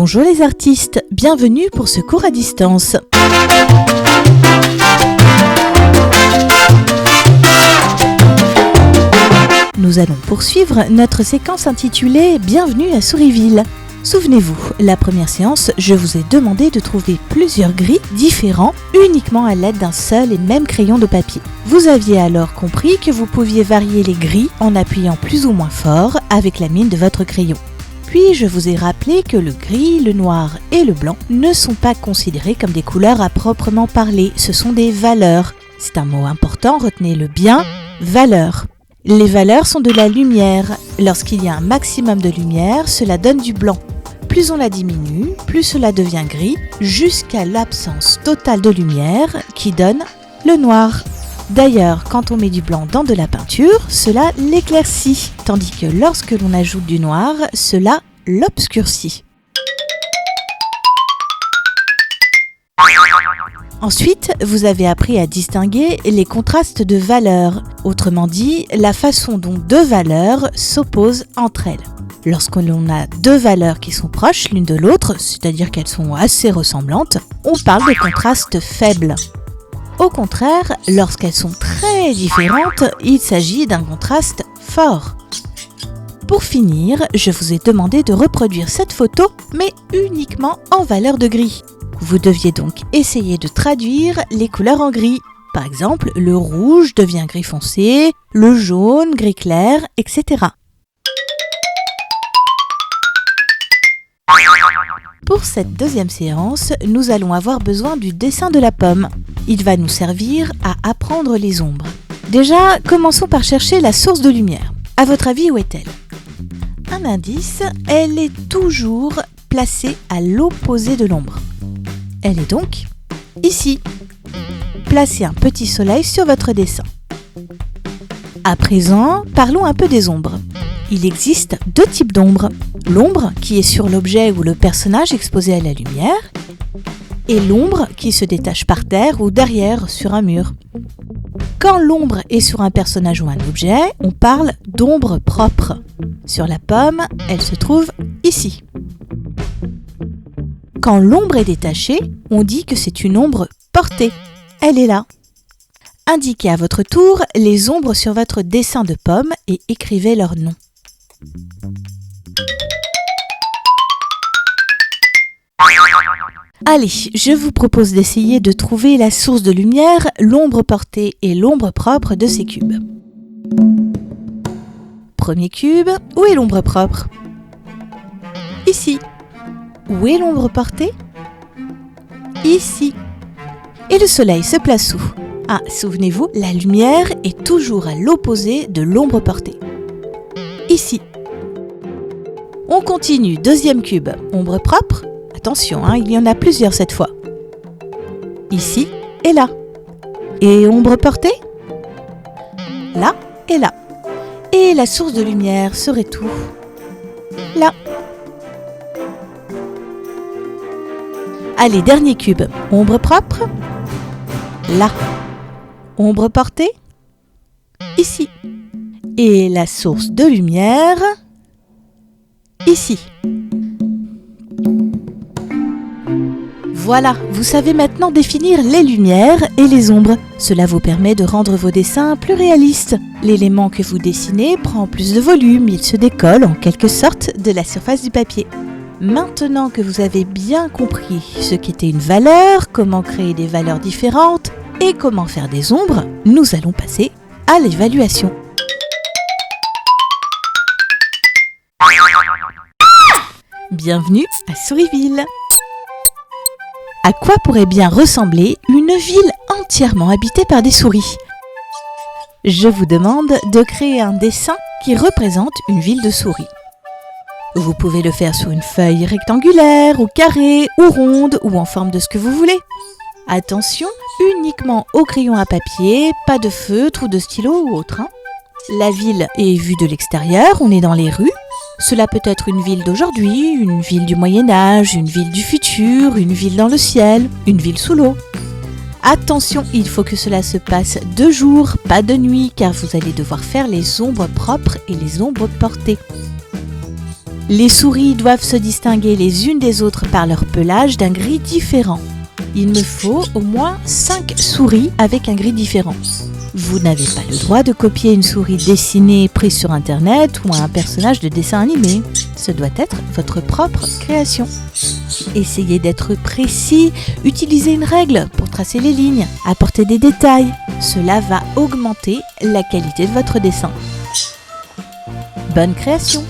Bonjour les artistes, bienvenue pour ce cours à distance. Nous allons poursuivre notre séquence intitulée « Bienvenue à Souriville ». Souvenez-vous, la première séance, je vous ai demandé de trouver plusieurs gris différents uniquement à l'aide d'un seul et même crayon de papier. Vous aviez alors compris que vous pouviez varier les gris en appuyant plus ou moins fort avec la mine de votre crayon. Puis je vous ai rappelé que le gris, le noir et le blanc ne sont pas considérés comme des couleurs à proprement parler, ce sont des valeurs. C'est un mot important, retenez-le bien, valeurs. Les valeurs sont de la lumière. Lorsqu'il y a un maximum de lumière, cela donne du blanc. Plus on la diminue, plus cela devient gris, jusqu'à l'absence totale de lumière qui donne le noir. D'ailleurs, quand on met du blanc dans de la peinture, cela l'éclaircit, tandis que lorsque l'on ajoute du noir, cela l'obscurcit. Ensuite, vous avez appris à distinguer les contrastes de valeurs, autrement dit, la façon dont deux valeurs s'opposent entre elles. Lorsque l'on a deux valeurs qui sont proches l'une de l'autre, c'est-à-dire qu'elles sont assez ressemblantes, on parle de contraste faible. Au contraire, lorsqu'elles sont très différentes, il s'agit d'un contraste fort. Pour finir, je vous ai demandé de reproduire cette photo, mais uniquement en valeur de gris. Vous deviez donc essayer de traduire les couleurs en gris. Par exemple, le rouge devient gris foncé, le jaune, gris clair, etc. Pour cette deuxième séance, nous allons avoir besoin du dessin de la pomme. Il va nous servir à apprendre les ombres. Déjà, commençons par chercher la source de lumière. À votre avis, où est-elle ? Un indice, elle est toujours placée à l'opposé de l'ombre. Elle est donc ici. Placez un petit soleil sur votre dessin. À présent, parlons un peu des ombres. Il existe deux types d'ombres. L'ombre qui est sur l'objet ou le personnage exposé à la lumière et l'ombre qui se détache par terre ou derrière sur un mur. Quand l'ombre est sur un personnage ou un objet, on parle d'ombre propre. Sur la pomme, elle se trouve ici. Quand l'ombre est détachée, on dit que c'est une ombre portée. Elle est là. Indiquez à votre tour les ombres sur votre dessin de pomme et écrivez leur nom. Allez, je vous propose d'essayer de trouver la source de lumière, l'ombre portée et l'ombre propre de ces cubes. Premier cube, où est l'ombre propre ? Ici. Où est l'ombre portée ? Ici. Et le soleil se place où ? Ah, souvenez-vous, la lumière est toujours à l'opposé de l'ombre portée. Ici. On continue, deuxième cube, ombre propre. Attention, il y en a plusieurs cette fois. Ici et là. Et ombre portée ? Là et là. Et la source de lumière serait où ? Là. Allez, dernier cube. Ombre propre ? Là. Ombre portée ? Ici. Et la source de lumière ? Ici. Voilà, vous savez maintenant définir les lumières et les ombres. Cela vous permet de rendre vos dessins plus réalistes. L'élément que vous dessinez prend plus de volume, il se décolle en quelque sorte de la surface du papier. Maintenant que vous avez bien compris ce qu'était une valeur, comment créer des valeurs différentes et comment faire des ombres, nous allons passer à l'évaluation. Bienvenue à Souriville. À quoi pourrait bien ressembler une ville entièrement habitée par des souris ? Je vous demande de créer un dessin qui représente une ville de souris. Vous pouvez le faire sur une feuille rectangulaire, ou carrée, ou ronde, ou en forme de ce que vous voulez. Attention, uniquement au crayon à papier, pas de feutre ou de stylo ou autre. La ville est vue de l'extérieur, on est dans les rues. Cela peut être une ville d'aujourd'hui, une ville du Moyen-Âge, une ville du futur, une ville dans le ciel, une ville sous l'eau. Attention, il faut que cela se passe de jour, pas de nuit, car vous allez devoir faire les ombres propres et les ombres portées. Les souris doivent se distinguer les unes des autres par leur pelage d'un gris différent. Il me faut au moins 5 souris avec un gris différent. Vous n'avez pas le droit de copier une souris dessinée prise sur internet ou un personnage de dessin animé. Ce doit être votre propre création. Essayez d'être précis, utilisez une règle pour tracer les lignes, apportez des détails. Cela va augmenter la qualité de votre dessin. Bonne création!